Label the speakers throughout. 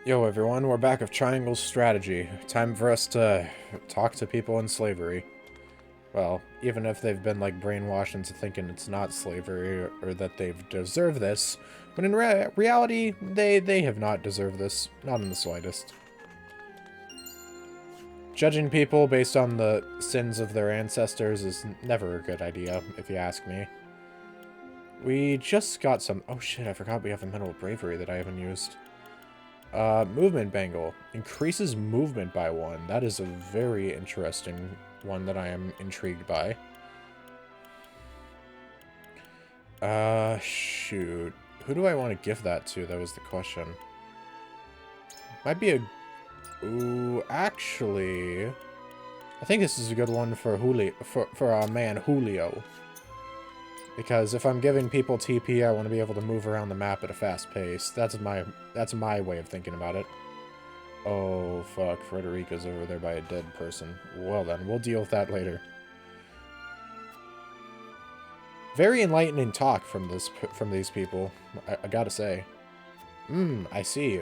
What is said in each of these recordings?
Speaker 1: Yo everyone, we're back with Triangle's strategy. Time for us to talk to people in slavery. Well, even if they've been like brainwashed into thinking it's not slavery or that they've deserved this, but in reality, they have not deserved this, not in the slightest. Judging people based on the sins of their ancestors is never a good idea, if you ask me. We just got some... Oh shit, I forgot we have a Medal of Bravery that I haven't used. Movement bangle. Increases movement by 1. That is a very interesting one that I am intrigued by. Shoot. Who do I want to give that to? That was the question. Might be a... Ooh, actually... I think this is a good one for Julio, for our man Julio. Because if I'm giving people TP, I want to be able to move around the map at a fast pace. That's my way of thinking about it. Oh, fuck. Frederica's over there by a dead person. Well then, we'll deal with that later. Very enlightening talk from these people, I gotta say. I see.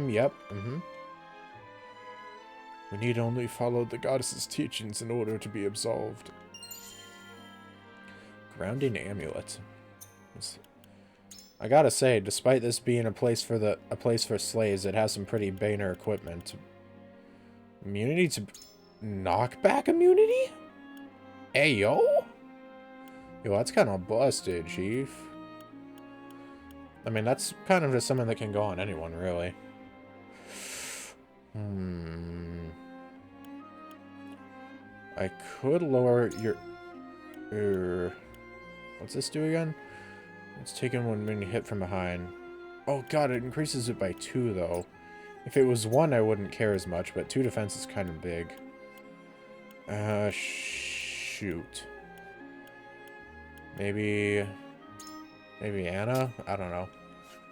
Speaker 1: Yep. We need only follow the goddess's teachings in order to be absolved. Grounding amulet. I gotta say, despite this being a place for slaves, it has some pretty Banner equipment. Immunity to knockback immunity? Hey yo? Yo, that's kind of busted, Chief. I mean, that's kind of just something that can go on anyone, really. I could lower your... What's this do again? It's taken when being hit from behind. Oh god, it increases it by 2 though. If it was 1, I wouldn't care as much, but 2 defense is kind of big. Shoot. Maybe Anna? I don't know.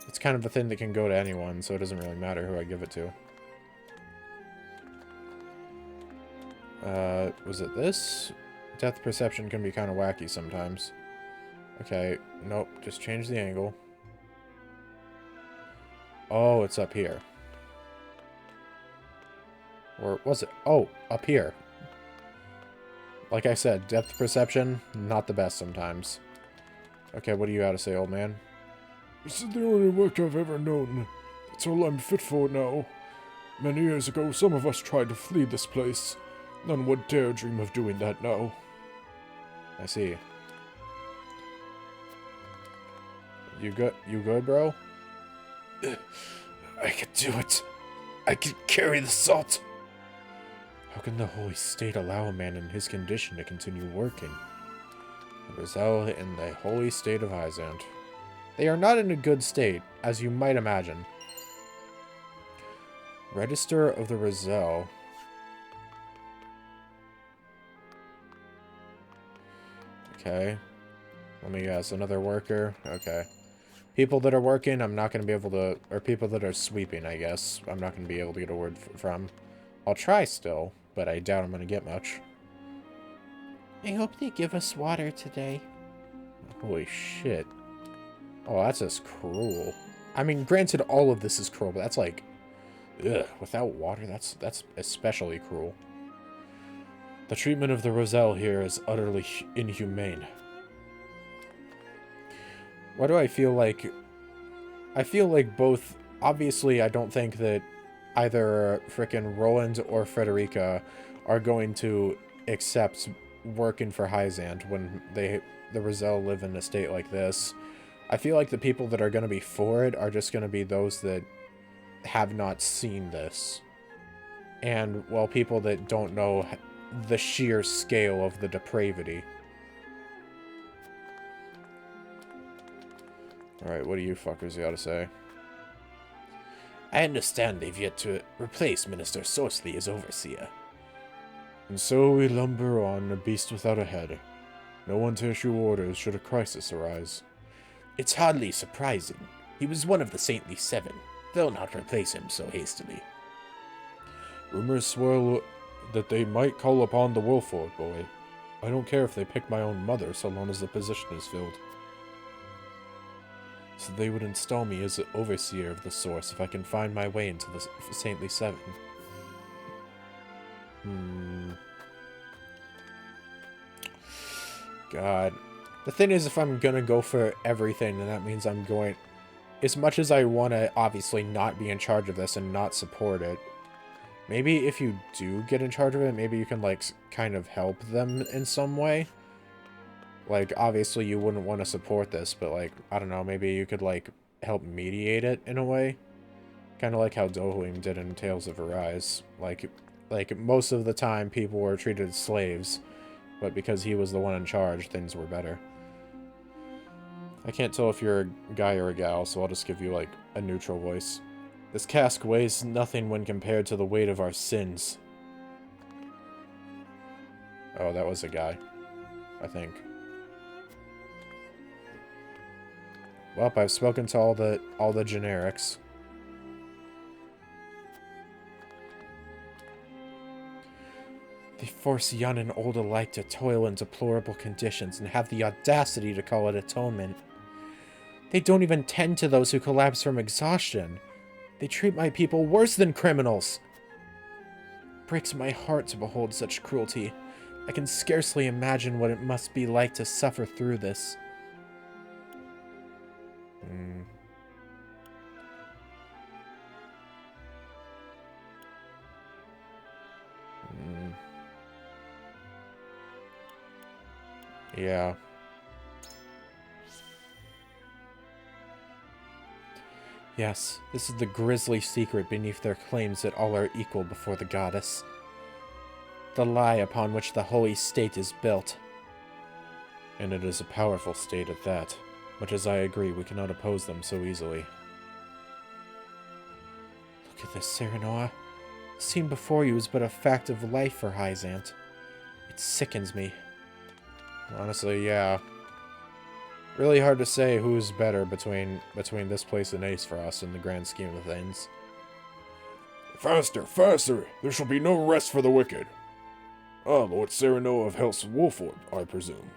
Speaker 1: It's kind of a thing that can go to anyone, so it doesn't really matter who I give it to. Was it this? Depth perception can be kind of wacky sometimes. Okay, nope, just change the angle. Oh, it's up here. Or was it? Oh, up here. Like I said, depth perception, not the best sometimes. Okay, what do you got to say, old man?
Speaker 2: This is the only work I've ever known. It's all I'm fit for now. Many years ago, some of us tried to flee this place. None would dare dream of doing that now.
Speaker 1: I see. You good, bro?
Speaker 2: I can do it. I can carry the salt.
Speaker 1: How can the Holy State allow a man in his condition to continue working? Rizal in the Holy State of Hyzante. They are not in a good state, as you might imagine. Register of the Rizal. Okay. Let me guess, another worker? Okay. People that are working, I'm not going to be able to... Or people that are sweeping, I guess. I'm not going to be able to get a word from. I'll try still, but I doubt I'm going to get much. I hope they give us water today. Holy shit. Oh, that's just cruel. I mean, granted, all of this is cruel, but that's like... Ugh, without water, that's especially cruel. The treatment of the Roselle here is utterly inhumane. Why do I feel like... I feel like both... Obviously, I don't think that either frickin' Roland or Frederica are going to accept working for Hyzante when the Roselle live in a state like this. I feel like the people that are going to be for it are just going to be those that have not seen this. And, well, people that don't know the sheer scale of the depravity. Alright, what do you fuckers gotta say?
Speaker 3: I understand they've yet to replace Minister Sorsley as overseer.
Speaker 2: And so we lumber on, a beast without a head. No one to issue orders should a crisis arise.
Speaker 3: It's hardly surprising. He was one of the Saintly Seven. They'll not replace him so hastily.
Speaker 2: Rumors swirl that they might call upon the Wolford boy. I don't care if they pick my own mother, so long as the position is filled.
Speaker 1: So they would install me as an overseer of the source if I can find my way into the Saintly Seven. God. The thing is, if I'm gonna go for everything, then that means I'm going... As much as I want to obviously not be in charge of this and not support it, maybe if you do get in charge of it, maybe you can, like, kind of help them in some way. Like, obviously you wouldn't want to support this, but, like, I don't know, maybe you could, like, help mediate it in a way. Kind of like how Dohlim did in Tales of Arise. Like, most of the time people were treated as slaves, but because he was the one in charge, things were better. I can't tell if you're a guy or a gal, so I'll just give you, like, a neutral voice. This cask weighs nothing when compared to the weight of our sins. Oh, that was a guy. I think. Well, I've spoken to all the generics. They force young and old alike to toil in deplorable conditions and have the audacity to call it atonement. They don't even tend to those who collapse from exhaustion. They treat my people worse than criminals. It breaks my heart to behold such cruelty. I can scarcely imagine what it must be like to suffer through this. Yeah. Yes, this is the grisly secret beneath their claims that all are equal before the goddess. The lie upon which the holy state is built. And it is a powerful state at that. Much as I agree, we cannot oppose them so easily. Look at this, Serenoa. The scene before you is but a fact of life for Hyzante. It sickens me. Honestly, yeah. Really hard to say who's better between this place and Ace for us in the grand scheme of things.
Speaker 2: Faster, faster! There shall be no rest for the wicked. Ah, Lord Serenoa of House Wolford, I presume.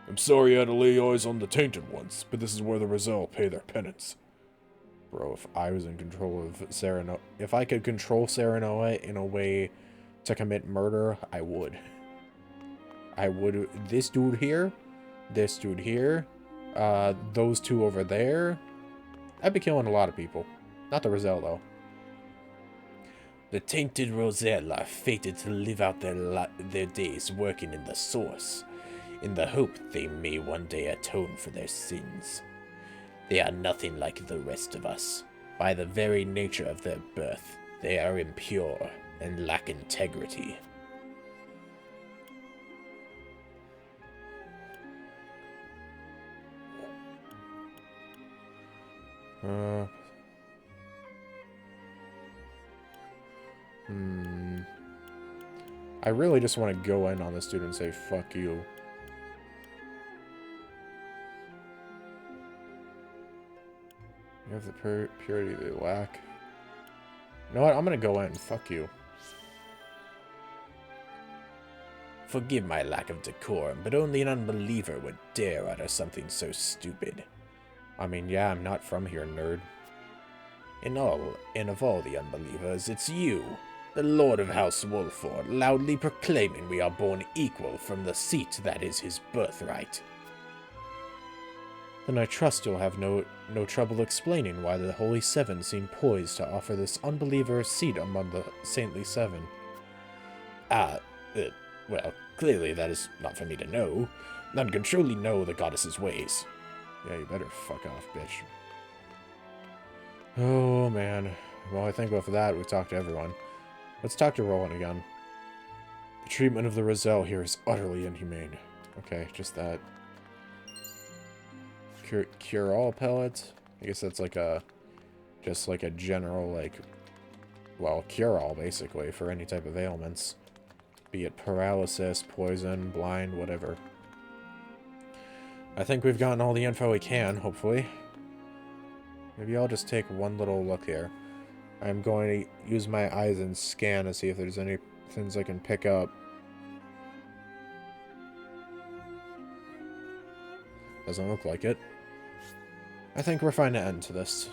Speaker 2: I'm sorry I had to lay eyes on the tainted ones, but this is where the Rizal pay their penance.
Speaker 1: Bro, if I was in control of Serenoa... If I could control Serenoa in a way to commit murder, I would. I would... This dude here, those two over there, I'd be killing a lot of people. Not the Rizal, though.
Speaker 3: The tainted Roselle are fated to live out their days working in the source, in the hope they may one day atone for their sins. They are nothing like the rest of us. By the very nature of their birth, they are impure and lack integrity.
Speaker 1: I really just want to go in on this dude and say, fuck you. You have the purity they lack. You know what? I'm going to go in. Fuck you.
Speaker 3: Forgive my lack of decorum, but only an unbeliever would dare utter something so stupid.
Speaker 1: I mean, yeah, I'm not from here, nerd.
Speaker 3: And of all the unbelievers, it's you, the Lord of House Wolford, loudly proclaiming we are born equal from the seat that is his birthright.
Speaker 1: Then I trust you'll have no trouble explaining why the Holy Seven seem poised to offer this unbeliever a seat among the Saintly Seven.
Speaker 3: Well, clearly that is not for me to know. None can truly know the goddess's ways.
Speaker 1: Yeah, you better fuck off, bitch. Oh, man. Well, I think with that, we've talked to everyone. Let's talk to Roland again. The treatment of the Rizal here is utterly inhumane. Okay, just that. Cure all pellets? I guess that's like a... Just like a general, like... Well, cure-all, basically, for any type of ailments. Be it paralysis, poison, blind, whatever. I think we've gotten all the info we can, hopefully. Maybe I'll just take one little look here. I'm going to use my eyes and scan to see if there's any things I can pick up. Doesn't look like it. I think we're fine to end to this.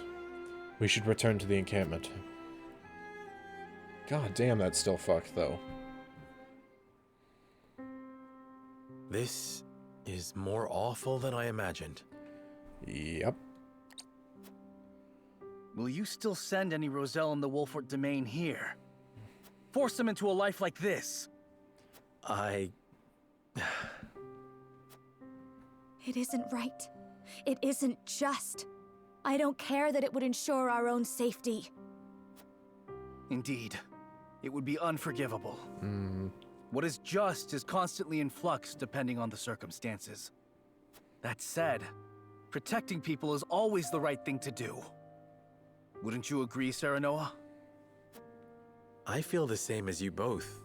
Speaker 1: We should return to the encampment. God damn, that's still fucked, though.
Speaker 4: This is more awful than I imagined.
Speaker 1: Yep.
Speaker 5: Will you still send any Roselle in the Wolfort domain here? Force them into a life like this?
Speaker 4: I...
Speaker 6: It isn't right. It isn't just. I don't care that it would ensure our own safety.
Speaker 5: Indeed. It would be unforgivable.
Speaker 1: Mm.
Speaker 5: What is just is constantly in flux depending on the circumstances. That said, protecting people is always the right thing to do. Wouldn't you agree, Serenoa?
Speaker 4: I feel the same as you both,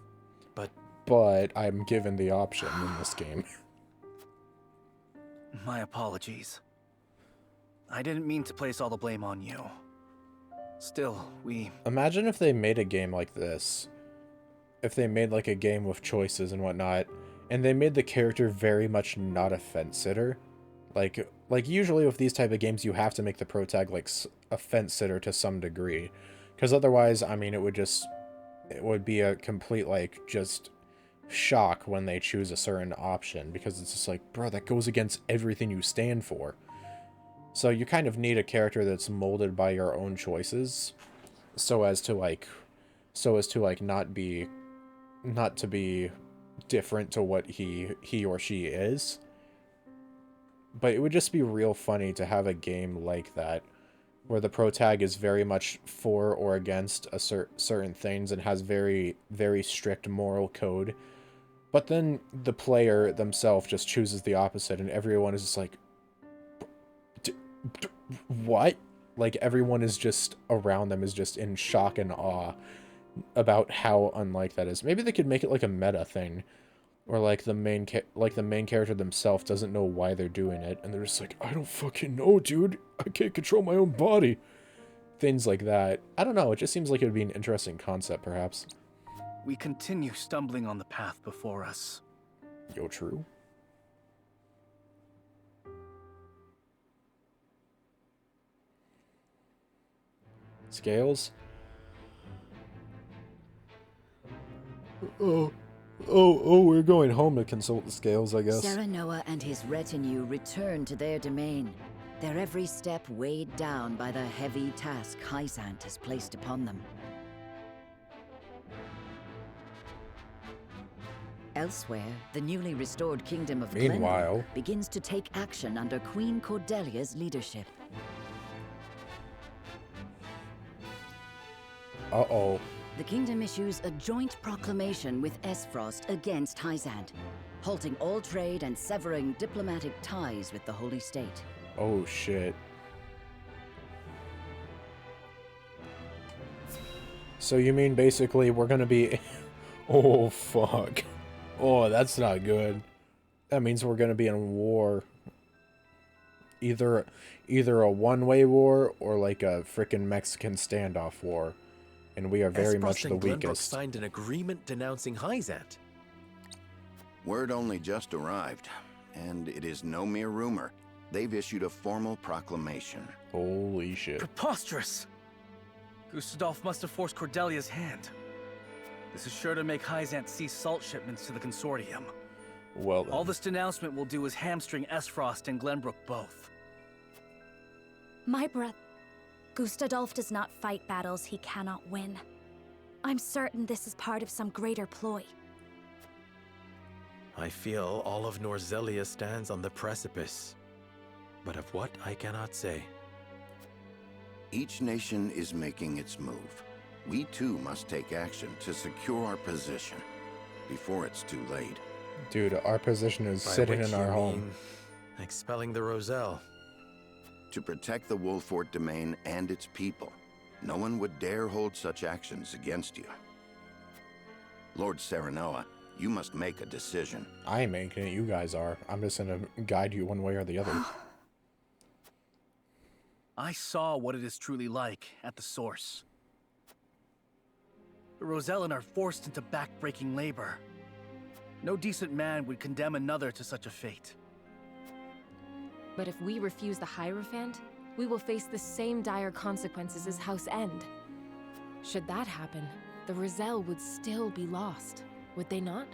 Speaker 4: but...
Speaker 1: But I'm given the option in this game.
Speaker 5: My apologies. I didn't mean to place all the blame on you. Still,
Speaker 1: Imagine if they made a game like this. If they made like a game with choices and whatnot, and they made the character very much not a fence sitter. Like usually with these type of games, you have to make the protag like a fence sitter to some degree, because otherwise, I mean, it would be a complete like just shock when they choose a certain option, because it's just like, bro, that goes against everything you stand for. So you kind of need a character that's molded by your own choices, so as to not to be different to what he or she is. But it would just be real funny to have a game like that, where the protag is very much for or against a certain things and has very, very strict moral code. But then the player themselves just chooses the opposite, and everyone is just like, what? Like, everyone is just around them is just in shock and awe about how unlike that is. Maybe they could make it like a meta thing, or like the main character themselves doesn't know why they're doing it, and they're just like, I don't fucking know, dude. I can't control my own body. Things like that. I don't know. It just seems like it would be an interesting concept, perhaps.
Speaker 5: we continue stumbling on the path before us.
Speaker 1: Yo, true. Scales? Oh, we're going home to consult the scales, I guess.
Speaker 7: Serenoa and his retinue return to their domain, their every step weighed down by the heavy task Hyzante has placed upon them. Elsewhere, the newly restored kingdom of
Speaker 1: Meanwhile,
Speaker 7: Glenbrook begins to take action under Queen Cordelia's leadership.
Speaker 1: uh-oh.
Speaker 7: The kingdom issues a joint proclamation with Esfrost against Hyzante, halting all trade and severing diplomatic ties with the Holy State.
Speaker 1: Oh, shit. So you mean basically we're gonna be... Oh, fuck. Oh, that's not good. That means we're gonna be in war. Either a one-way war or like a frickin' Mexican standoff war. And we are very much the
Speaker 4: Esfrost and Glenbrook
Speaker 1: weakest.
Speaker 4: signed an agreement denouncing Hyzante.
Speaker 8: Word only just arrived, and it is no mere rumor. They've issued a formal proclamation.
Speaker 1: Holy shit.
Speaker 5: Preposterous! Gustadolf must have forced Cordelia's hand. This is sure to make Hyzante cease salt shipments to the consortium.
Speaker 1: Well then.
Speaker 5: All this denouncement will do is hamstring Esfrost and Glenbrook both.
Speaker 6: My brother, Gustadolf does not fight battles he cannot win. I'm certain this is part of some greater ploy.
Speaker 4: I feel all of Norzelia stands on the precipice, but of what I cannot say.
Speaker 8: Each nation is making its move. We too must take action to secure our position before it's too late.
Speaker 1: Dude, our position is
Speaker 4: By
Speaker 1: sitting
Speaker 4: which
Speaker 1: in our
Speaker 4: you
Speaker 1: home.
Speaker 4: mean expelling the Roselle.
Speaker 8: To protect the Wolfort domain and its people, no one would dare hold such actions against you. Lord Serenoa, you must make a decision.
Speaker 1: I ain't making it, you guys are. I'm just gonna guide you one way or the other.
Speaker 5: I saw what it is truly like at the source. The Rosellan are forced into back-breaking labor. No decent man would condemn another to such a fate.
Speaker 9: But if we refuse the Hierophant, we will face the same dire consequences as House End. Should that happen, the Roselle would still be lost, would they not?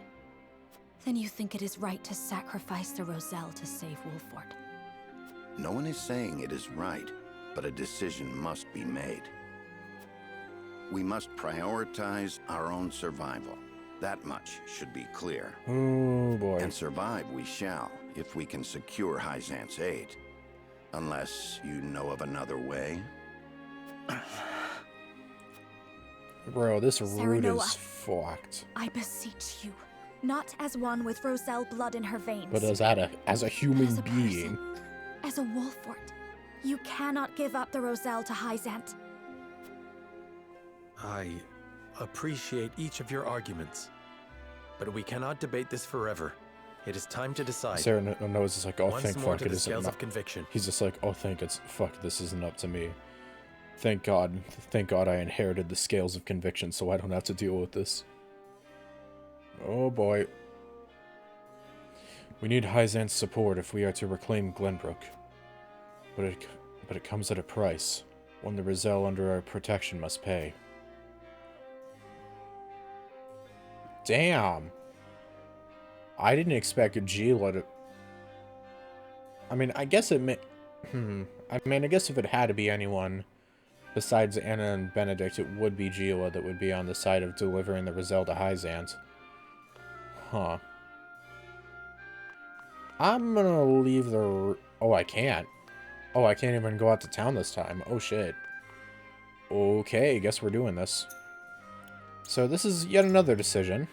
Speaker 6: Then you think it is right to sacrifice the Roselle to save Wolfort?
Speaker 8: No one is saying it is right, but a decision must be made. We must prioritize our own survival. That much should be clear.
Speaker 1: Oh boy.
Speaker 8: And survive we shall, if we can secure Hyzante's aid. Unless you know of another way.
Speaker 1: Bro, this route
Speaker 6: Serenoa,
Speaker 1: is fucked.
Speaker 6: I beseech you, not as one with Roselle blood in her veins,
Speaker 1: But as a human
Speaker 6: as a
Speaker 1: being.
Speaker 6: person, as a Wolfort. You cannot give up the Roselle to Hyzante.
Speaker 4: I appreciate each of your arguments, but we cannot debate this forever. It is time to decide.
Speaker 1: Sarah knows it's like, oh,
Speaker 4: Once
Speaker 1: thank
Speaker 4: more
Speaker 1: fuck
Speaker 4: to
Speaker 1: it
Speaker 4: the
Speaker 1: isn't.
Speaker 4: scales of conviction.
Speaker 1: He's just like, oh, fuck, this isn't up to me. Thank God I inherited the scales of conviction so I don't have to deal with this. Oh boy. We need Hyzante's support if we are to reclaim Glenbrook. But it comes at a price, one the Roselle under our protection must pay. Damn. I didn't expect Gila to... I mean, I guess it may... I guess if it had to be anyone besides Anna and Benedict, it would be Gila that would be on the side of delivering the Roselle to Hyzante. Huh. I'm gonna leave the... Oh, I can't. Oh, I can't even go out to town this time. Oh, shit. Okay, guess we're doing this. So this is yet another decision.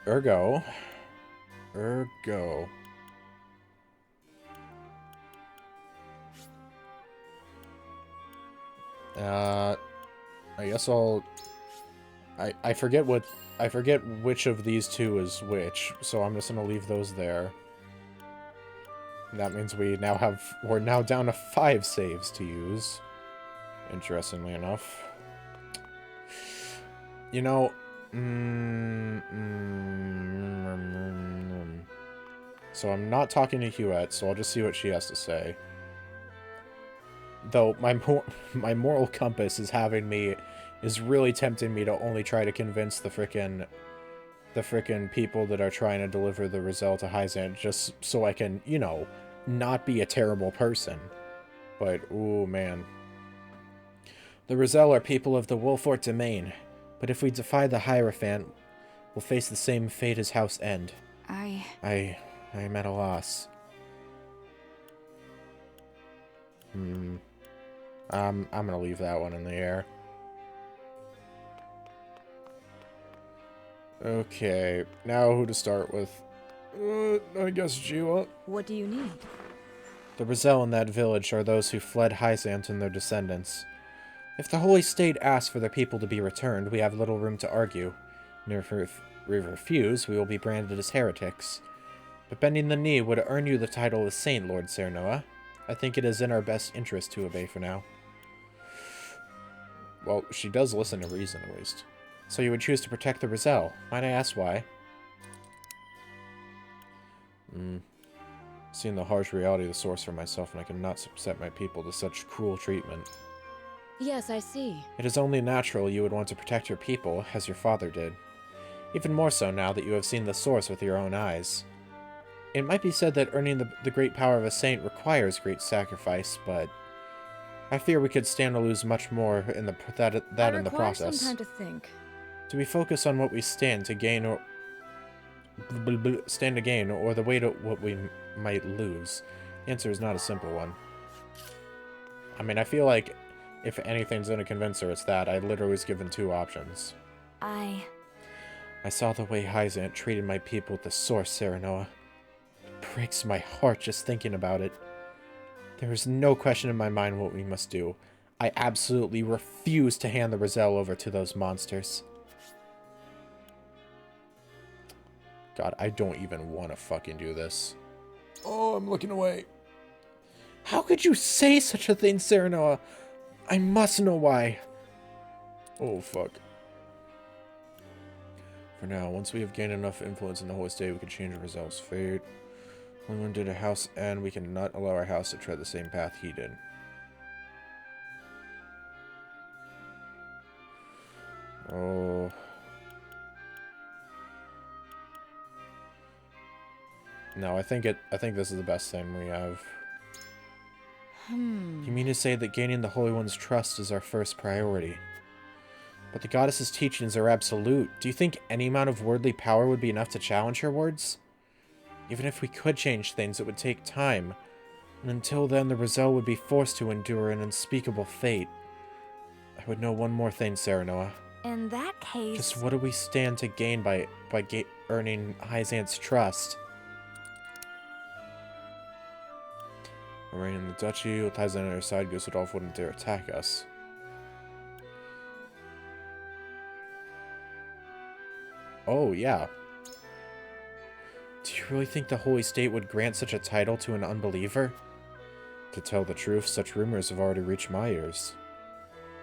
Speaker 1: Ergo. I guess I'll... I forget which of these two is which, so I'm just gonna leave those there. And that means we're now down to 5 saves to use. Interestingly enough. You know... So I'm not talking to Huette, so I'll just see what she has to say. Though my moral compass is really tempting me to only try to convince the frickin' people that are trying to deliver the Roselle to Hyzante just so I can, you know, not be a terrible person. But, ooh, man. The Roselle are people of the Wolfort domain, but if we defy the Hierophant, we'll face the same fate as House End. I'm at a loss. I'm gonna leave that one in the air. Okay, now who to start with? I guess Gila.
Speaker 6: What do you need?
Speaker 1: The Roselle in that village are those who fled Hyzante and their descendants. If the Holy State asks for their people to be returned, we have little room to argue. And if we refuse, we will be branded as heretics. But bending the knee would earn you the title of Saint, Lord Serenoa. I think it is in our best interest to obey for now. Well, she does listen to reason, at least. So you would choose to protect the Roselle. Might I ask why? Seeing the harsh reality of the source for myself, and I cannot subject my people to such cruel treatment.
Speaker 9: Yes, I see.
Speaker 1: It is only natural you would want to protect your people, as your father did. Even more so now that you have seen the source with your own eyes. It might be said that earning the great power of a saint requires great sacrifice, but I fear we could stand to lose much more in the process.
Speaker 9: Some time to think.
Speaker 1: Do we focus on what we stand to gain, or the way to what we might lose? The answer is not a simple one. I mean, I feel like if anything's going to convince her, it's that. I literally was given 2 options. I saw the way Hyzante treated my people at the source, Serenoa. It breaks my heart just thinking about it. There is no question in my mind what we must do. I absolutely refuse to hand the Roselle over to those monsters. God, I don't even want to fucking do this. Oh, I'm looking away. How could you say such a thing, Serenoa? I must know why. Oh, fuck. For now, once we have gained enough influence in the Holy State, we can change Roselle's fate. Only one due to house end, we cannot allow our house to tread the same path he did. Oh. No, I think this is the best thing we have. You mean to say that gaining the Holy One's trust is our first priority? But the goddess's teachings are absolute. Do you think any amount of worldly power would be enough to challenge her words? Even if we could change things, it would take time. And until then, the Rizal would be forced to endure an unspeakable fate. I would know one more thing, Serenoa.
Speaker 6: In that case...
Speaker 1: Just what do we stand to gain by earning Hyzante's trust? Reign in the duchy, with Hyzante on our side, Gustadolf wouldn't dare attack us. Oh, yeah. Do you really think the Holy State would grant such a title to an unbeliever? To tell the truth, such rumors have already reached my ears.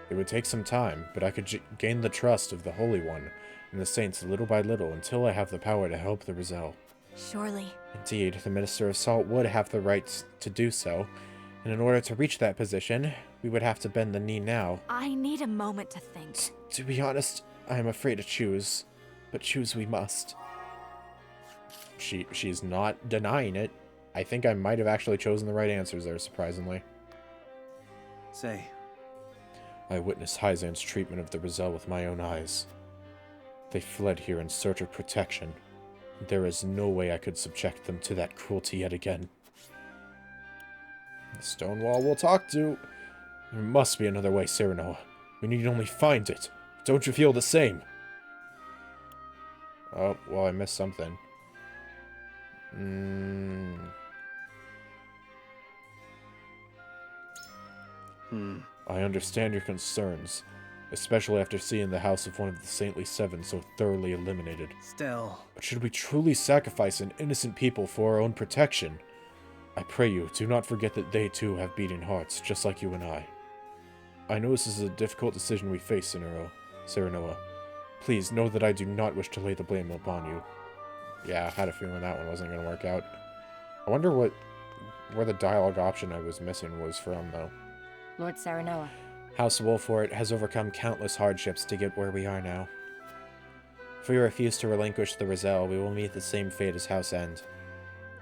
Speaker 1: It would take some time, but I could gain the trust of the Holy One and the Saints little by little until I have the power to help the Rizal.
Speaker 6: Surely.
Speaker 1: Indeed, the Minister of Salt would have the right to do so, and in order to reach that position, we would have to bend the knee now.
Speaker 6: I need a moment to think.
Speaker 1: To be honest, I am afraid to choose, but choose we must. She's not denying it. I think I might have actually chosen the right answers there, surprisingly.
Speaker 5: Say.
Speaker 1: I witnessed Hyzante's treatment of the Rizal with my own eyes. They fled here in search of protection. There is no way I could subject them to that cruelty yet again. The stone wall we'll talk to. There must be another way, Serenoa. We need only find it. Don't you feel the same? Oh, well, I missed something. I understand your concerns, especially after seeing the house of one of the Saintly Seven so thoroughly eliminated.
Speaker 5: Still.
Speaker 1: But should we truly sacrifice an innocent people for our own protection? I pray you, do not forget that they too have beating hearts, just like you and I. I know this is a difficult decision we face, Serenoa. Please know that I do not wish to lay the blame upon you. Yeah, I had a feeling that one wasn't going to work out. I wonder where the dialogue option I was missing was from, though.
Speaker 9: Lord Serenoa.
Speaker 1: House Wolfort has overcome countless hardships to get where we are now. If we refuse to relinquish the Rizal, we will meet the same fate as House End.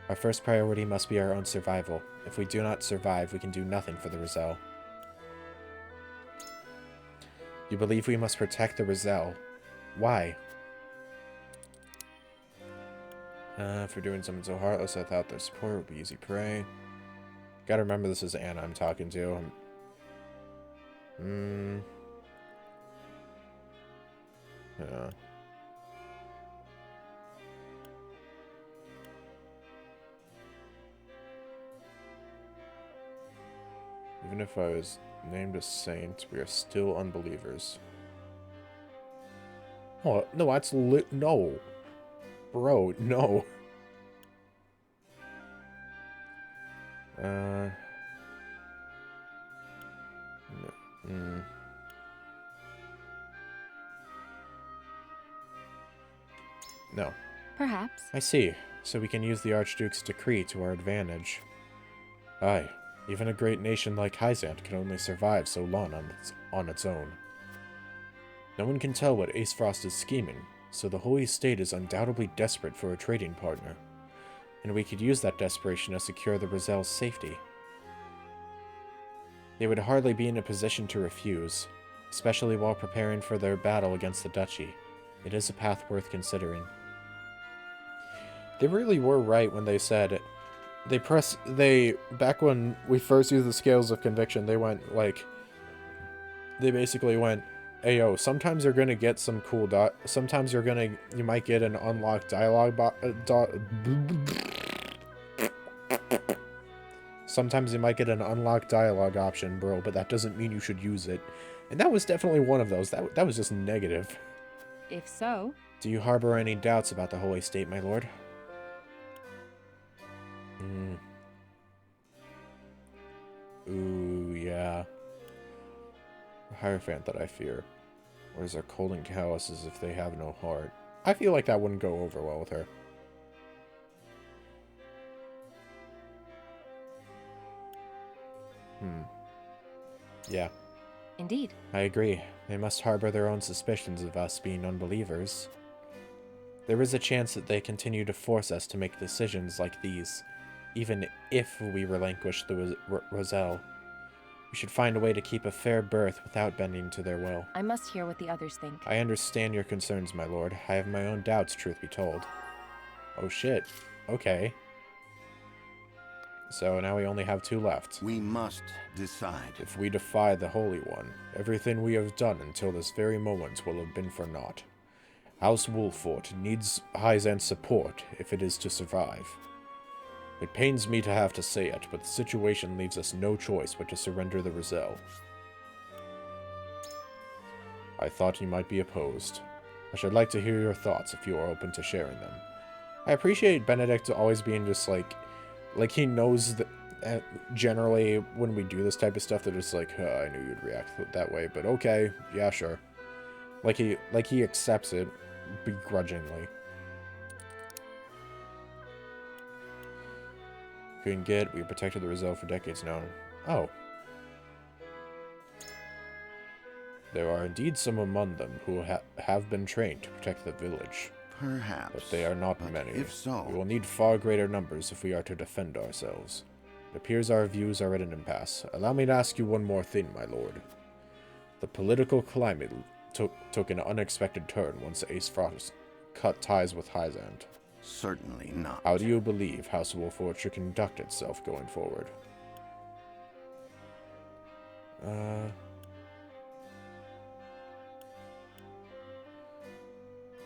Speaker 1: Our first priority must be our own survival. If we do not survive, we can do nothing for the Rizal. You believe we must protect the Rizal. Why? For doing something so heartless, I thought their support would be easy prey. Gotta remember this is Anna I'm talking to. Yeah. Even if I was named a saint, we are still unbelievers. Oh, no, that's no. Bro, no. No.
Speaker 9: Perhaps.
Speaker 1: I see. So we can use the Archduke's decree to our advantage. Aye. Even a great nation like Hyzante can only survive so long on its own. No one can tell what Aesfrost is scheming, so the Holy State is undoubtedly desperate for a trading partner. And we could use that desperation to secure the Rizal's safety. They would hardly be in a position to refuse, especially while preparing for their battle against the Duchy. It is a path worth considering. They really were right when they said, back when we first used the scales of conviction, they went, like, they basically went, Ayo, sometimes you're gonna get some cool sometimes you might get an unlocked dialogue sometimes you might get an unlocked dialogue option, bro, but that doesn't mean you should use it. And that was definitely one of those. That was just negative.
Speaker 9: If so...
Speaker 1: Do you harbor any doubts about the Holy State, my lord? Ooh, yeah. A Hierophant that I fear. Or is there cold and callous as if they have no heart? I feel like that wouldn't go over well with her. Yeah.
Speaker 9: Indeed.
Speaker 1: I agree. They must harbor their own suspicions of us being unbelievers. There is a chance that they continue to force us to make decisions like these, even if we relinquish the Roselle. We should find a way to keep a fair berth without bending to their will.
Speaker 9: I must hear what the others think.
Speaker 1: I understand your concerns, my lord. I have my own doubts, truth be told. Oh shit. Okay. So now we only have 2 left.
Speaker 8: We must decide.
Speaker 1: If we defy the Holy One, everything we have done until this very moment will have been for naught. House Wolfort needs Hyzante's support if it is to survive. It pains me to have to say it, but the situation leaves us no choice but to surrender the Roselle. I thought you might be opposed. I should like to hear your thoughts if you are open to sharing them. I appreciate Benedict always being just like he knows that generally when we do this type of stuff, they're just like, I knew you'd react that way, but okay, yeah, sure. Like he accepts it begrudgingly. Couldn't get. We have protected the Roselle for decades now. Oh. There are indeed some among them who have been trained to protect the village.
Speaker 8: Perhaps.
Speaker 1: But they are not
Speaker 8: but
Speaker 1: many.
Speaker 8: If so,
Speaker 1: We will need far greater numbers if we are to defend ourselves. It appears our views are at an impasse. Allow me to ask you one more thing, my lord. The political climate took an unexpected turn once Aesfrost cut ties with Hyzante.
Speaker 8: certainly not.
Speaker 1: How do you believe House Wolfort should conduct itself going forward?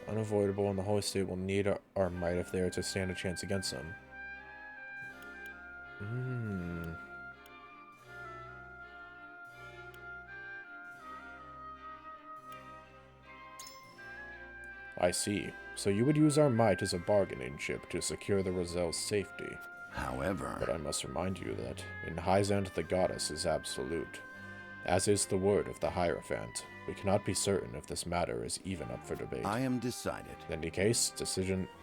Speaker 1: Unavoidable, and the Holy State will need our might if they are to stand a chance against them. I see. So you would use our might as a bargaining chip to secure the Roselle's safety.
Speaker 8: However,
Speaker 1: But I must remind you that in Hyzante the goddess is absolute, as is the word of the Hierophant. We cannot be certain if this matter is even up for debate.
Speaker 8: I am decided.
Speaker 1: In any case,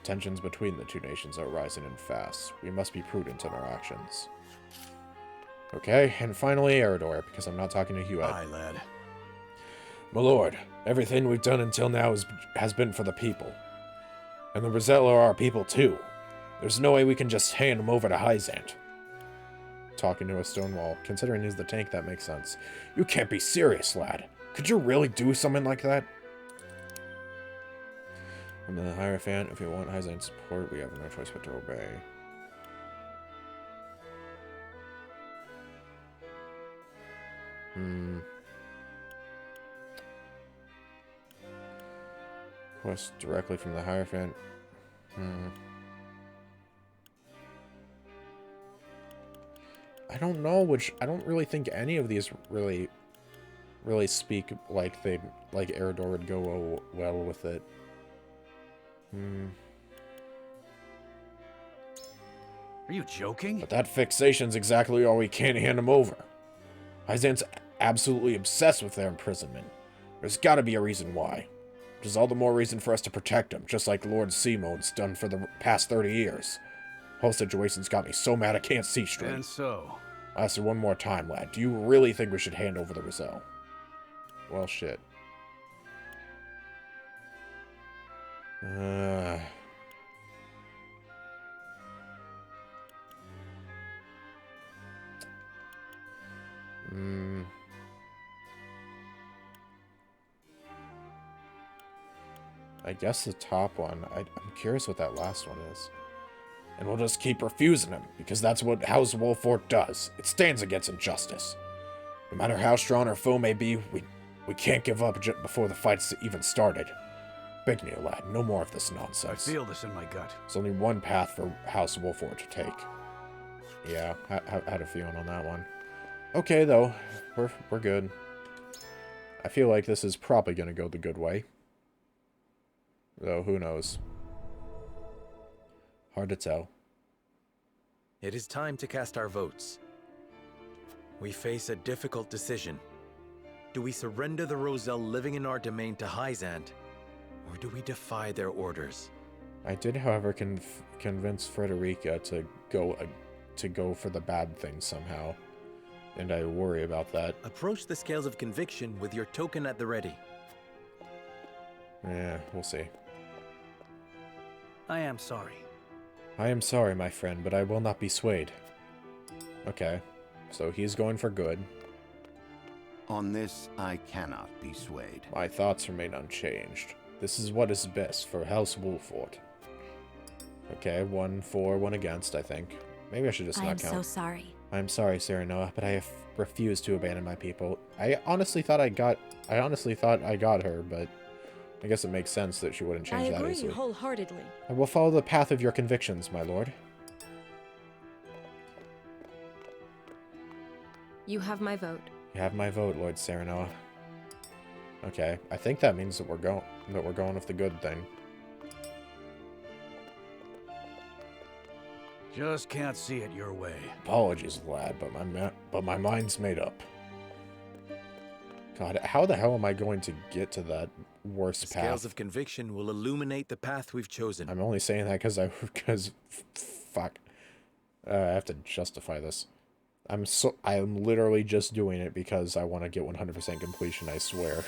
Speaker 1: tensions between the two nations are rising and fast. We must be prudent in our actions. Okay, and finally Eridor, because I'm not talking to Hewitt.
Speaker 4: Aye, lad.
Speaker 3: My lord, everything we've done until now has been for the people. And the Roselle are our people too. There's no way we can just hand them over to Hyzante.
Speaker 1: Talking to a stone wall. Considering he's the tank, that makes sense.
Speaker 3: You can't be serious, lad. Could you really do something like that?
Speaker 1: I'm the Hierophant. If we want Hyzante's support, we have no choice but to obey. Quest directly from the Hierophant. I don't know I don't really think any of these really speak like Eridor would go well with it.
Speaker 5: Are you joking?
Speaker 3: But that fixation's exactly all we can't hand them over. Hyzante's absolutely obsessed with their imprisonment. There's gotta be a reason why. Which is all the more reason for us to protect him, just like Lord Simone's done for the past 30 years. Whole situation's got me so mad I can't see straight.
Speaker 5: And so,
Speaker 3: I'll ask you one more time, lad. Do you really think we should hand over the Roselle?
Speaker 1: Well, shit. I guess the top one. I'm curious what that last one is.
Speaker 3: And we'll just keep refusing him, because that's what House Wolfort does. It stands against injustice. No matter how strong our foe may be, we can't give up before the fight's even started. Beg me, lad, no more of this
Speaker 5: I
Speaker 3: nonsense.
Speaker 5: feel this in my gut.
Speaker 3: There's only one path for House Wolfort to take.
Speaker 1: Yeah, I had a feeling on that one. Okay, though. We're good. I feel like this is probably going to go the good way. Though, who knows? Hard to tell.
Speaker 4: It is time to cast our votes. We face a difficult decision. Do we surrender the Roselle living in our domain to Hyzante, or do we defy their orders?
Speaker 1: I did, however, convince Frederica to go for the bad thing somehow. And I worry about that.
Speaker 4: Approach the scales of conviction with your token at the ready.
Speaker 1: Yeah, we'll see.
Speaker 5: I am sorry.
Speaker 1: I am sorry, my friend, but I will not be swayed. Okay. So he's going for good.
Speaker 8: On this, I cannot be swayed.
Speaker 1: My thoughts remain unchanged. This is what is best for House Wolford. Okay, 1 for, 1 against, I think. Maybe I should just
Speaker 6: I
Speaker 1: not
Speaker 6: am
Speaker 1: count.
Speaker 6: so sorry.
Speaker 1: I am sorry, Serenoa, but I have refused to abandon my people. I honestly thought I got her, but I guess it makes sense that she wouldn't change that easily.
Speaker 10: wholeheartedly.
Speaker 1: I will follow the path of your convictions, my lord.
Speaker 9: You have my vote.
Speaker 1: You have my vote, Lord Serenoa. Okay, I think that means that we're going with the good thing.
Speaker 5: Just can't see it your way.
Speaker 1: Apologies, lad, but my mind's made up. God, how the hell am I going to get to that worst
Speaker 4: The
Speaker 1: path?
Speaker 4: scales of conviction will illuminate the path we've chosen.
Speaker 1: I'm only saying that because fuck. I have to justify this. I'm literally just doing it because I want to get 100% completion, I swear.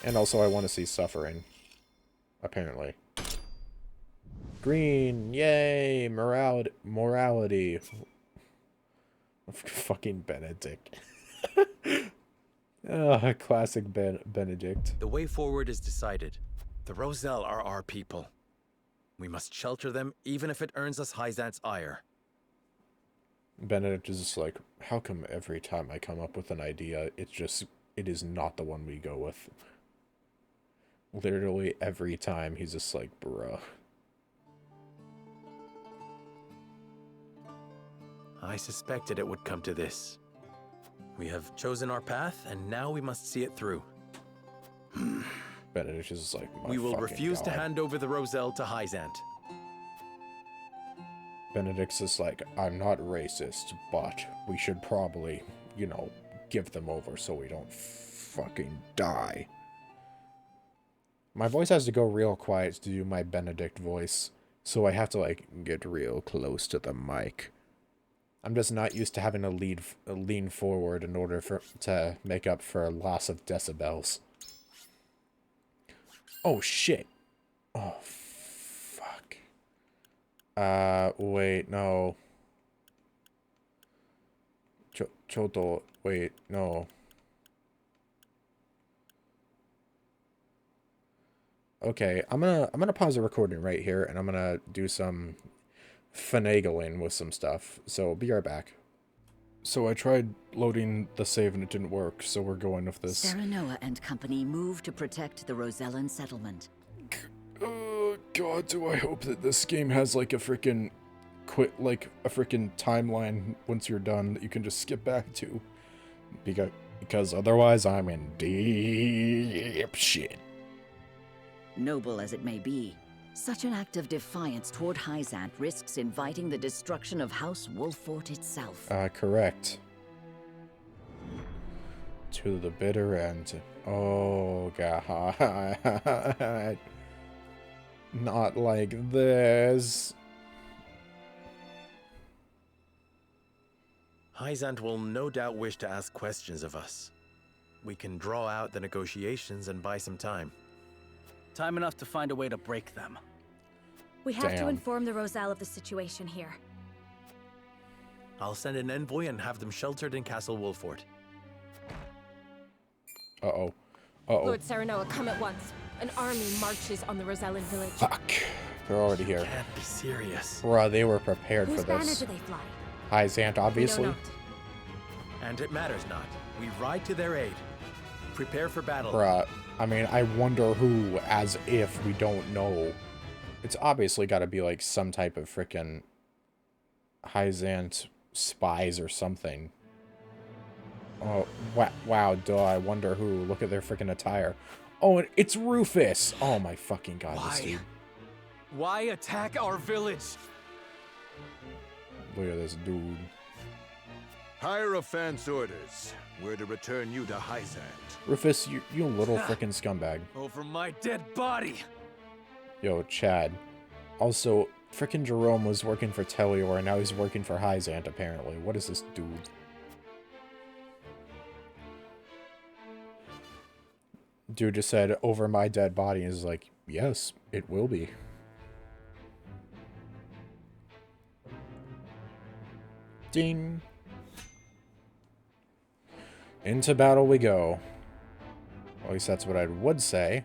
Speaker 1: And also I want to see suffering. Apparently. Green, yay, morality. Fucking Benedict. Classic Benedict.
Speaker 4: The way forward is decided. The Roselle are our people. We must shelter them, even if it earns us Hyzante's ire.
Speaker 1: Benedict is just like, how come every time I come up with an idea, it is not the one we go with? Literally every time, he's just like, bruh.
Speaker 4: I suspected it would come to this. We have chosen our path, and now we must see it through.
Speaker 1: Benedict is just like,
Speaker 4: We will
Speaker 1: fucking
Speaker 4: refuse to
Speaker 1: God.
Speaker 4: hand over the Roselle to Hyzante.
Speaker 1: Benedict's just like, I'm not racist, but we should probably, you know, give them over so we don't fucking die. My voice has to go real quiet to do my Benedict voice, so I have to, like, get real close to the mic. I'm just not used to having to lean forward in order to make up for a loss of decibels. Oh, shit. Oh, fuck. Wait, no. Choto, wait, no. Okay, I'm gonna pause the recording right here, and I'm gonna do some finagling with some stuff. So be right back. So I tried loading the save and it didn't work, so we're going with this.
Speaker 7: Serenoa and company move to protect the Rosellan settlement.
Speaker 1: Oh god, do I hope that this game has like a freaking timeline once you're done that you can just skip back to. Because otherwise I'm in deep shit.
Speaker 7: Noble as it may be, such an act of defiance toward Hyzante risks inviting the destruction of House Wolford itself.
Speaker 1: Correct. To the bitter end. Oh god. Not like this.
Speaker 4: Hyzante will no doubt wish to ask questions of us. We can draw out the negotiations and buy some time.
Speaker 5: Time enough to find a way to break them.
Speaker 6: We have to
Speaker 1: Damn.
Speaker 6: inform the Roselle of the situation here.
Speaker 4: I'll send an envoy and have them sheltered in Castle Wolford.
Speaker 1: Uh-oh. Uh-oh.
Speaker 9: Lord Serenoa, come at once. An army marches on the Rosellan village.
Speaker 1: Fuck. They're already here.
Speaker 4: Can't be serious.
Speaker 1: Bruh, they were prepared
Speaker 6: Whose
Speaker 1: for
Speaker 6: banner
Speaker 1: this.
Speaker 6: do they fly?
Speaker 1: Hyzante, obviously.
Speaker 9: We know not.
Speaker 4: And it matters not. We ride to their aid. Prepare for battle.
Speaker 1: Bruh, I mean, I wonder who, as if we don't know. It's obviously got to be like some type of frickin' Hyzante spies or something. Oh, wow, duh, I wonder who. Look at their frickin' attire. Oh, it's Rufus! Oh my fucking god, this dude.
Speaker 5: Why attack our village?
Speaker 1: Look at this dude.
Speaker 11: Hierophant's orders. We're to return you to Hyzante.
Speaker 1: Rufus, you little frickin' scumbag.
Speaker 5: Over my dead body!
Speaker 1: Yo, Chad. Also, frickin' Jerome was working for Tellior, and now he's working for Hyzante, apparently. What is this dude? Dude just said, over my dead body, and is like, yes, it will be. Ding. Into battle we go. At least that's what I would say.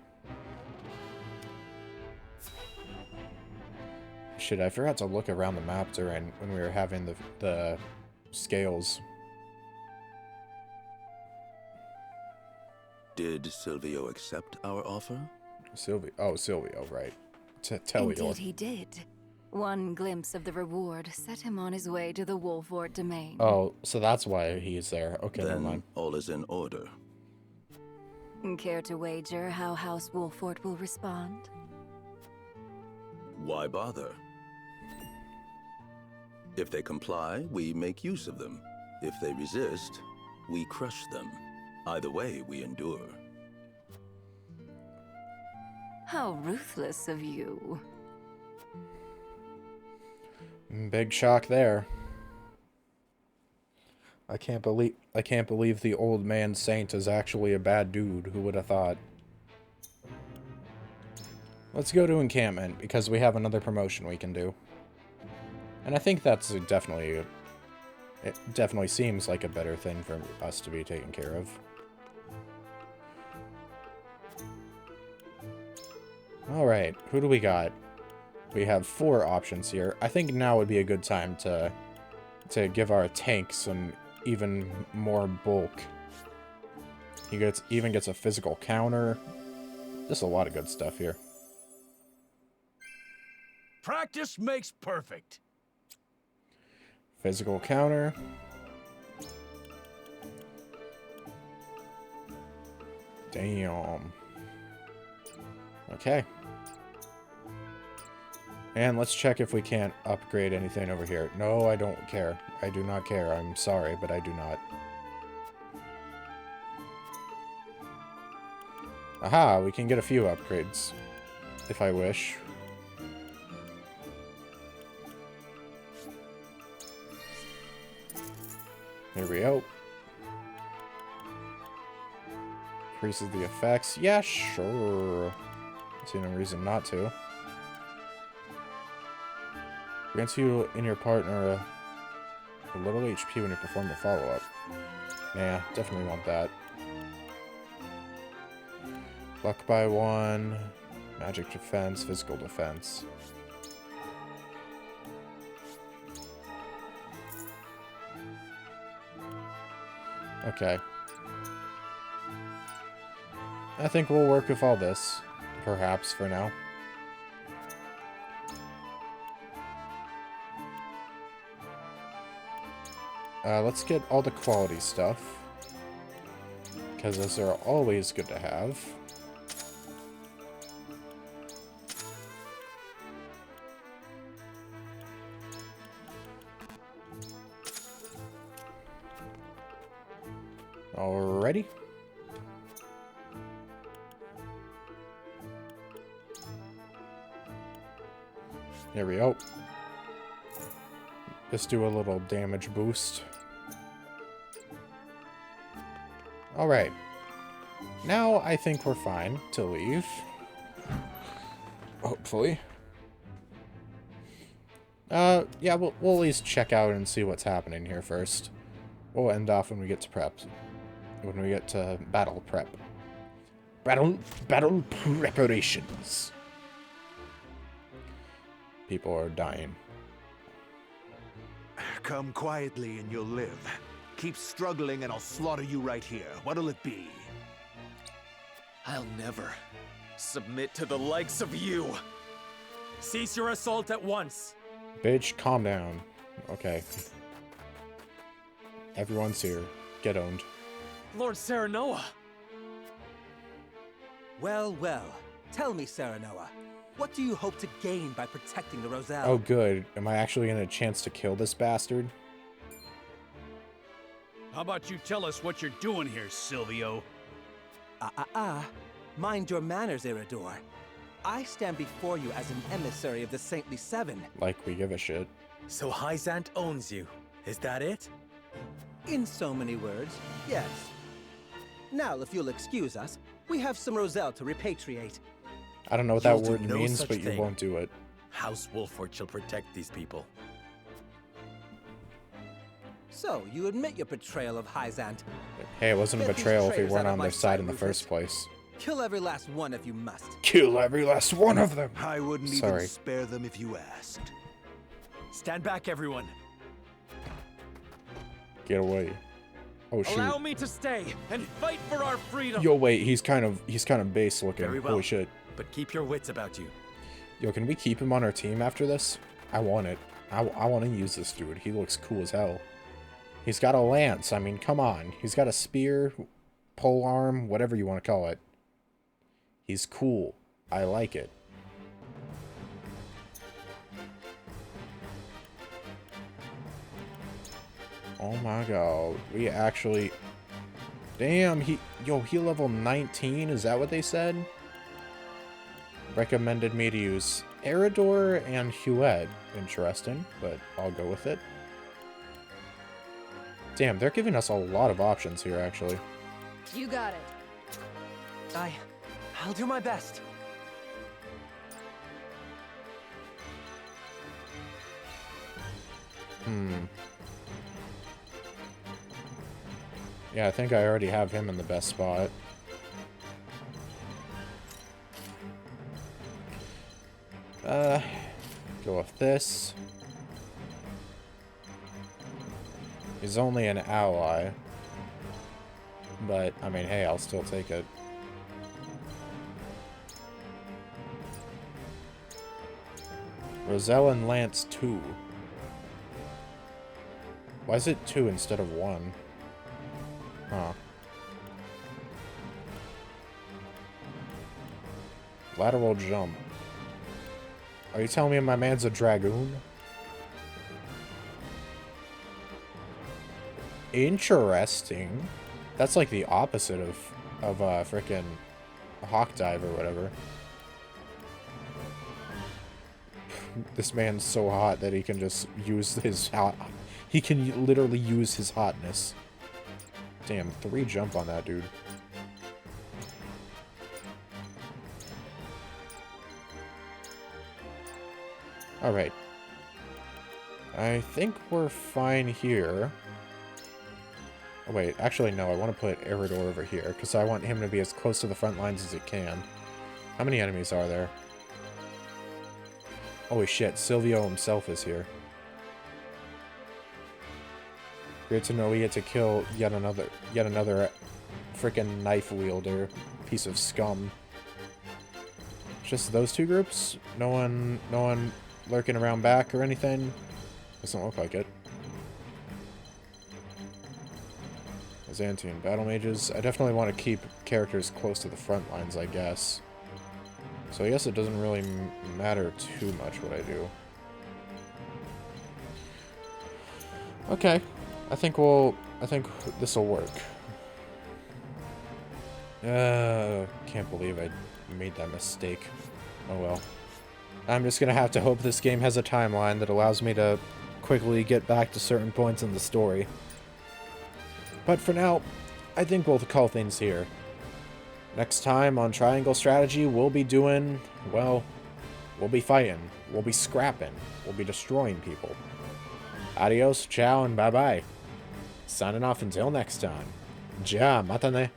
Speaker 1: Shit, I forgot to look around the map during when we were having the scales.
Speaker 11: Did Silvio accept our offer?
Speaker 1: Silvio, right. Telior.
Speaker 7: Indeed he did. One glimpse of the reward set him on his way to the Wolford domain.
Speaker 1: Oh, so that's why he's there. Okay, never
Speaker 11: Then
Speaker 1: mind.
Speaker 11: all is in order.
Speaker 7: Care to wager how House Wolford will respond?
Speaker 11: Why bother? If they comply, we make use of them. If they resist, we crush them. Either way, we endure.
Speaker 7: How ruthless of you.
Speaker 1: Big shock there. I can't believe the old man saint is actually a bad dude. Who would have thought? Let's go to encampment because we have another promotion we can do. And I think that's definitely, it definitely seems like a better thing for us to be taken care of. Alright, who do we got? We have 4 options here. I think now would be a good time to give our tank some even more bulk. He even gets a physical counter. Just a lot of good stuff here.
Speaker 5: Practice makes perfect.
Speaker 1: Physical counter. Damn. Okay. And let's check if we can't upgrade anything over here. No, I don't care. I do not care. I'm sorry, but I do not. Aha, we can get a few upgrades. If I wish. Here we go. Increases the effects. Yeah, sure. I see no reason not to. Grants you and your partner a little HP when you perform the follow-up. Nah, definitely want that. Luck by 1. Magic defense, physical defense. Okay. I think we'll work with all this, perhaps, for now. Let's get all the quality stuff, because those are always good to have. Alrighty. There we go. Just do a little damage boost. Alright. Now I think we're fine to leave. Hopefully. Yeah, we'll at least check out and see what's happening here first. We'll end off when we get to prep. When we get to battle prep. Battle preparations. People are dying.
Speaker 11: Come quietly and you'll live. Keep struggling and I'll slaughter you right here. What'll it be?
Speaker 4: I'll never submit to the likes of you. Cease your assault at once.
Speaker 1: Bitch, calm down. Okay. Everyone's here. Get owned.
Speaker 4: Lord Serenoa.
Speaker 10: Well, well. Tell me, Serenoa, what do you hope to gain by protecting the Roselle?
Speaker 1: Oh, good. Am I actually going to get a chance to kill this bastard?
Speaker 5: How about you tell us what you're doing here, Silvio?
Speaker 10: Mind your manners, Iridor. I stand before you as an emissary of the Saintly Seven.
Speaker 1: Like we give a shit.
Speaker 4: So Hyzante owns you. Is that it?
Speaker 10: In so many words, yes. Now, if you'll excuse us, We have some Roselle to repatriate.
Speaker 1: I don't know what that
Speaker 4: You'll do
Speaker 1: word
Speaker 4: no
Speaker 1: means,
Speaker 4: such
Speaker 1: but you
Speaker 4: thing.
Speaker 1: won't do it.
Speaker 4: House Wolford shall protect these people.
Speaker 10: So, you admit your betrayal of Hyzante.
Speaker 1: Hey, it wasn't a
Speaker 10: Get these
Speaker 1: betrayal if we
Speaker 10: traitors
Speaker 1: weren't
Speaker 10: out of
Speaker 1: on
Speaker 10: my
Speaker 1: their side
Speaker 10: sight,
Speaker 1: in the
Speaker 10: Rufus.
Speaker 1: first place.
Speaker 10: Kill every last one if you must.
Speaker 2: Kill every last one of them.
Speaker 12: I wouldn't
Speaker 1: Sorry.
Speaker 12: even spare them if you asked.
Speaker 5: Stand back, everyone.
Speaker 1: Get away. Oh shoot.
Speaker 5: Allow me to stay and fight for our freedom.
Speaker 1: Yo, wait, he's kind of base looking.
Speaker 4: Very well.
Speaker 1: Holy shit.
Speaker 4: But keep your wits about you.
Speaker 1: Yo, can we keep him on our team after this? I want it. I want to use this dude. He looks cool as hell. He's got a lance. I mean, come on. He's got a spear, pole arm, whatever you want to call it. He's cool. I like it. Oh my god. We actually... Damn, he level 19? Is that what they said? Recommended me to use Eridor and Huet. Interesting, but I'll go with it. Damn, they're giving us a lot of options here, actually.
Speaker 9: You got it.
Speaker 10: I'll do my best.
Speaker 1: Yeah, I think I already have him in the best spot. Go with this. He's only an ally. But, I mean, hey, I'll still take it. Roselle and Lance 2. Why is it 2 instead of 1? Huh. Lateral jump. Are you telling me my man's a dragoon? Interesting. That's like the opposite of frickin' hawk dive or whatever. This man's so hot that he can just use his hot. He can literally use his hotness. Damn, 3 jump on that dude. Alright. I think we're fine here. Oh, wait, actually, no, I want to put Eridor over here, because I want him to be as close to the front lines as it can. How many enemies are there? Holy shit, Silvio himself is here. Great to know we get to kill yet another freaking knife wielder, piece of scum. Just those 2 groups? No one lurking around back or anything? Doesn't look like it. Byzantine battle mages. I definitely want to keep characters close to the front lines, I guess. So I guess it doesn't really matter too much what I do. Okay. I think this will work. Can't believe I made that mistake. Oh well. I'm just gonna have to hope this game has a timeline that allows me to quickly get back to certain points in the story. But for now, I think we'll call things here. Next time on Triangle Strategy, we'll be doing, well, we'll be fighting, we'll be scrapping, we'll be destroying people. Adios, ciao, and bye-bye. Signing off until next time. Ja, matane.